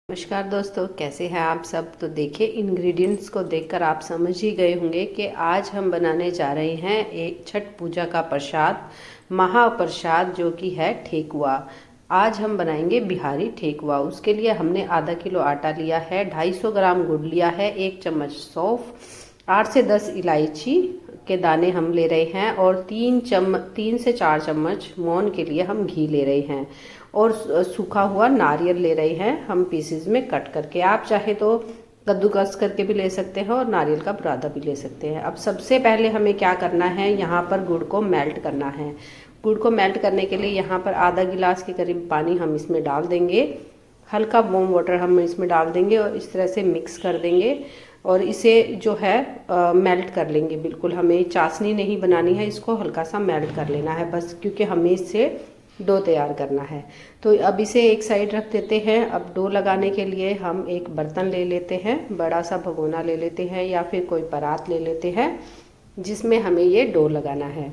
नमस्कार दोस्तों, कैसे हैं आप सब। तो देखिए, इंग्रेडिएंट्स को देखकर आप समझ ही गए होंगे कि आज हम बनाने जा रहे हैं एक छठ पूजा का प्रसाद, महाप्रसाद, जो कि है ठेकुआ। आज हम बनाएंगे बिहारी ठेकुआ। उसके लिए हमने आधा किलो आटा लिया है, 250 ग्राम गुड़ लिया है, 1 चम्मच सौंफ, 8 से 10 इलायची के दाने हम ले रहे हैं और 3 से 4 चम्मच मोहन के लिए हम घी ले रहे हैं और सूखा हुआ नारियल ले रहे हैं हम पीसेस में कट करके। आप चाहे तो कद्दूकस करके भी ले सकते हैं और नारियल का बुरादा भी ले सकते हैं। अब सबसे पहले हमें क्या करना है, यहाँ पर गुड़ को मेल्ट करना है। गुड़ को मेल्ट करने के लिए यहाँ पर आधा गिलास के करीब पानी हम इसमें डाल देंगे, हल्का वार्म वाटर हम इसमें डाल देंगे और इस तरह से मिक्स कर देंगे और इसे जो है मेल्ट कर लेंगे। बिल्कुल हमें चाशनी नहीं बनानी है, इसको हल्का सा मेल्ट कर लेना है बस, क्योंकि हमें इससे डो तैयार करना है। तो अब इसे एक साइड रख देते हैं। अब डो लगाने के लिए हम एक बर्तन ले लेते हैं, बड़ा सा भगोना ले लेते हैं या फिर कोई परात ले लेते हैं जिसमें हमें ये डो लगाना है।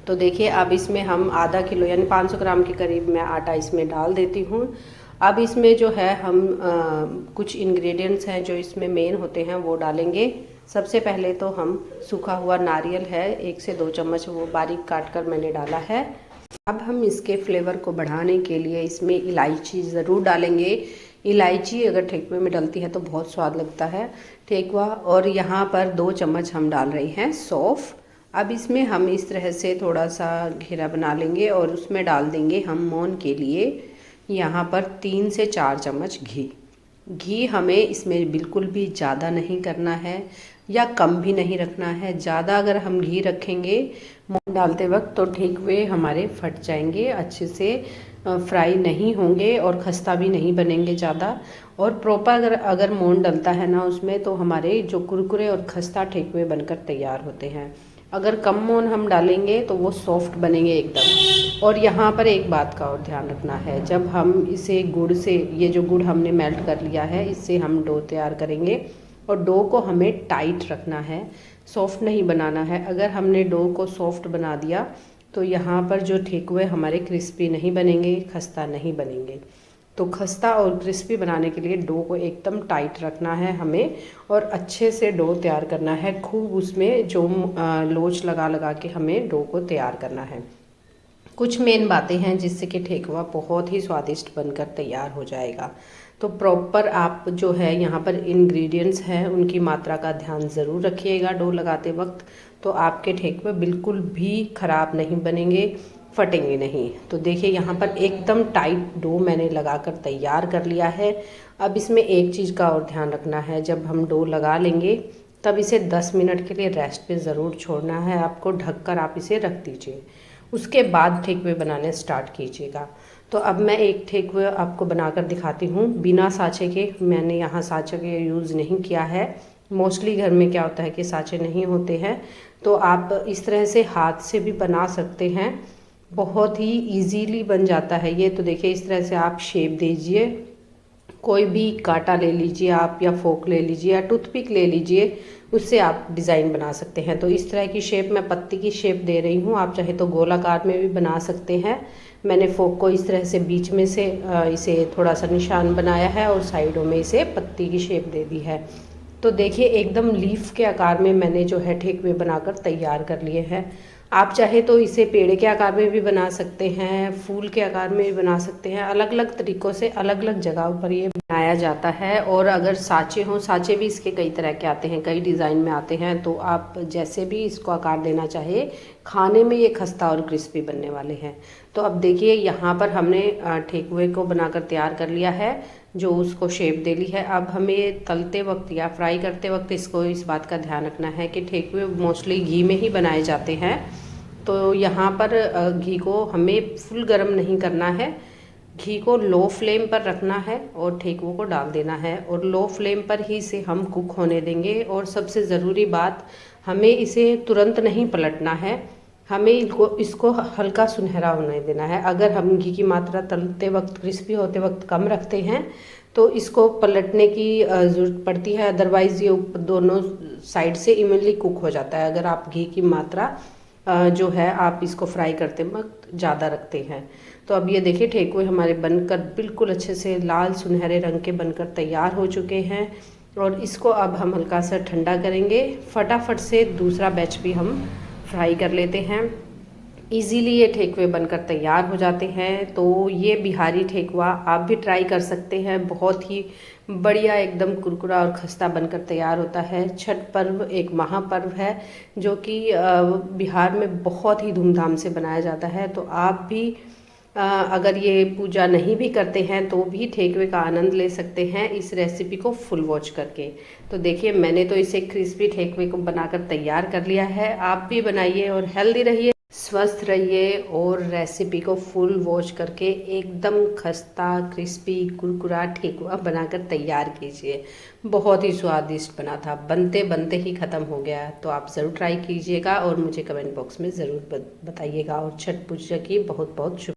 तो देखिए, अब इसमें हम आधा किलो यानी 500 ग्राम के करीब मैं आटा इसमें डाल देती हूँ। अब इसमें जो है हम कुछ इंग्रेडिएंट्स हैं जो इसमें मेन होते हैं वो डालेंगे। सबसे पहले तो हम सूखा हुआ नारियल है, 1 से 2 चम्मच, वो बारीक काट कर मैंने डाला है। अब हम इसके फ्लेवर को बढ़ाने के लिए इसमें इलायची ज़रूर डालेंगे। इलायची अगर ठेकुए में डलती है तो बहुत स्वाद लगता है ठेकुआ। और यहाँ पर 2 चम्मच हम डाल रहे हैं सौंफ। अब इसमें हम इस तरह से थोड़ा सा घेरा बना लेंगे और उसमें डाल देंगे हम मोहन के लिए यहाँ पर 3 से 4 चम्मच घी। घी हमें इसमें बिल्कुल भी ज़्यादा नहीं करना है या कम भी नहीं रखना है। ज़्यादा अगर हम घी रखेंगे मोहन डालते वक्त तो ठेकुए हमारे फट जाएंगे, अच्छे से फ्राई नहीं होंगे और खस्ता भी नहीं बनेंगे ज़्यादा। और प्रॉपर अगर मोहन डलता है ना उसमें, तो हमारे जो कुरकुरे और खस्ता ठेकुए बनकर तैयार होते हैं। अगर कम मोहन हम डालेंगे तो वो सॉफ्ट बनेंगे एकदम। और यहाँ पर एक बात का और ध्यान रखना है, जब हम इसे गुड़ से, ये जो गुड़ हमने मेल्ट कर लिया है, इससे हम डो तैयार करेंगे और डो को हमें टाइट रखना है, सॉफ्ट नहीं बनाना है। अगर हमने डो को सॉफ्ट बना दिया तो यहाँ पर जो ठेकुए हमारे क्रिस्पी नहीं बनेंगे, खस्ता नहीं बनेंगे। तो खस्ता और क्रिस्पी बनाने के लिए डो को एकदम टाइट रखना है हमें और अच्छे से डो तैयार करना है। खूब उसमें जो लोच लगा लगा के हमें डो को तैयार करना है। कुछ मेन बातें हैं जिससे कि ठेकुआ बहुत ही स्वादिष्ट बनकर तैयार हो जाएगा। तो प्रॉपर आप जो है यहाँ पर इंग्रेडिएंट्स हैं उनकी मात्रा का ध्यान ज़रूर रखिएगा डो लगाते वक्त, तो आपके ठेकुए बिल्कुल भी ख़राब नहीं बनेंगे, फटेंगे नहीं। तो देखिए, यहाँ पर एकदम टाइट डो मैंने लगाकर तैयार कर लिया है। अब इसमें एक चीज़ का और ध्यान रखना है, जब हम डो लगा लेंगे तब इसे 10 मिनट के लिए रेस्ट पे ज़रूर छोड़ना है आपको। ढककर आप इसे रख दीजिए, उसके बाद ठेकुए बनाने स्टार्ट कीजिएगा। तो अब मैं एक ठेकुए आपको बनाकर दिखाती हूँ बिना साँचे के। मैंने यहाँ साँचे के यूज़ नहीं किया है। मोस्टली घर में क्या होता है कि साँचे नहीं होते हैं, तो आप इस तरह से हाथ से भी बना सकते हैं, बहुत ही इजीली बन जाता है ये। तो देखिए, इस तरह से आप शेप दीजिए, कोई भी कांटा ले लीजिए आप या फोक ले लीजिए या टूथपिक ले लीजिए, उससे आप डिज़ाइन बना सकते हैं। तो इस तरह की शेप, मैं पत्ती की शेप दे रही हूँ, आप चाहे तो गोलाकार में भी बना सकते हैं। मैंने फोक को इस तरह से बीच में से इसे थोड़ा सा निशान बनाया है और साइडों में इसे पत्ती की शेप दे दी है। तो देखिए, एकदम लीफ के आकार में मैंने जो है ठेकुए बनाकर तैयार कर लिए हैं। आप चाहे तो इसे पेड़ के आकार में भी बना सकते हैं, फूल के आकार में भी बना सकते हैं। अलग अलग तरीक़ों से अलग अलग जगहों पर ये बनाया जाता है। और अगर साँचे हों, साँचे भी इसके कई तरह के आते हैं, कई डिज़ाइन में आते हैं, तो आप जैसे भी इसको आकार देना चाहे, खाने में ये खस्ता और क्रिस्पी बनने वाले हैं। तो अब देखिए, यहाँ पर हमने ठेकुए को बनाकर तैयार कर लिया है, जो उसको शेप दे ली है। अब हमें तलते वक्त या फ्राई करते वक्त इसको इस बात का ध्यान रखना है कि ठेकुए मोस्टली घी में ही बनाए जाते हैं। तो यहाँ पर घी को हमें फुल गर्म नहीं करना है, घी को लो फ्लेम पर रखना है और ठेकुओं को डाल देना है और लो फ्लेम पर ही इसे हम कुक होने देंगे। और सबसे ज़रूरी बात, हमें इसे तुरंत नहीं पलटना है, हमें इसको हल्का सुनहरा होने देना है। अगर हम घी की मात्रा तलते वक्त, क्रिस्पी होते वक्त कम रखते हैं तो इसको पलटने की ज़रूरत पड़ती है, अदरवाइज़ ये दोनों साइड से इवनली कुक हो जाता है अगर आप घी की मात्रा जो है आप इसको फ्राई करते वक्त ज़्यादा रखते हैं। तो अब ये देखिए ठेकुए हमारे बनकर बिल्कुल अच्छे से लाल सुनहरे रंग के बनकर तैयार हो चुके हैं। और इसको अब हम हल्का सा ठंडा करेंगे। फटाफट से दूसरा बैच भी हम फ्राई कर लेते हैं। इजीली ये ठेकुए बनकर तैयार हो जाते हैं। तो ये बिहारी ठेकुआ आप भी ट्राई कर सकते हैं, बहुत ही बढ़िया एकदम कुरकुरा और खस्ता बनकर तैयार होता है। छठ पर्व एक महापर्व है जो कि बिहार में बहुत ही धूमधाम से बनाया जाता है। तो आप भी अगर ये पूजा नहीं भी करते हैं तो भी ठेकुए का आनंद ले सकते हैं इस रेसिपी को फुल वॉच करके। तो देखिए मैंने तो इसे क्रिस्पी ठेकुए को बनाकर तैयार कर लिया है। आप भी बनाइए और हेल्दी रहिए, स्वस्थ रहिए और रेसिपी को फुल वॉच करके एकदम खस्ता क्रिस्पी कुरकुरा ठेकुआ बनाकर तैयार कीजिए। बहुत ही स्वादिष्ट बना था, बनते बनते ही ख़त्म हो गया। तो आप ज़रूर ट्राई कीजिएगा और मुझे कमेंट बॉक्स में ज़रूर बताइएगा। और छठ पूजा की बहुत बहुत शुभ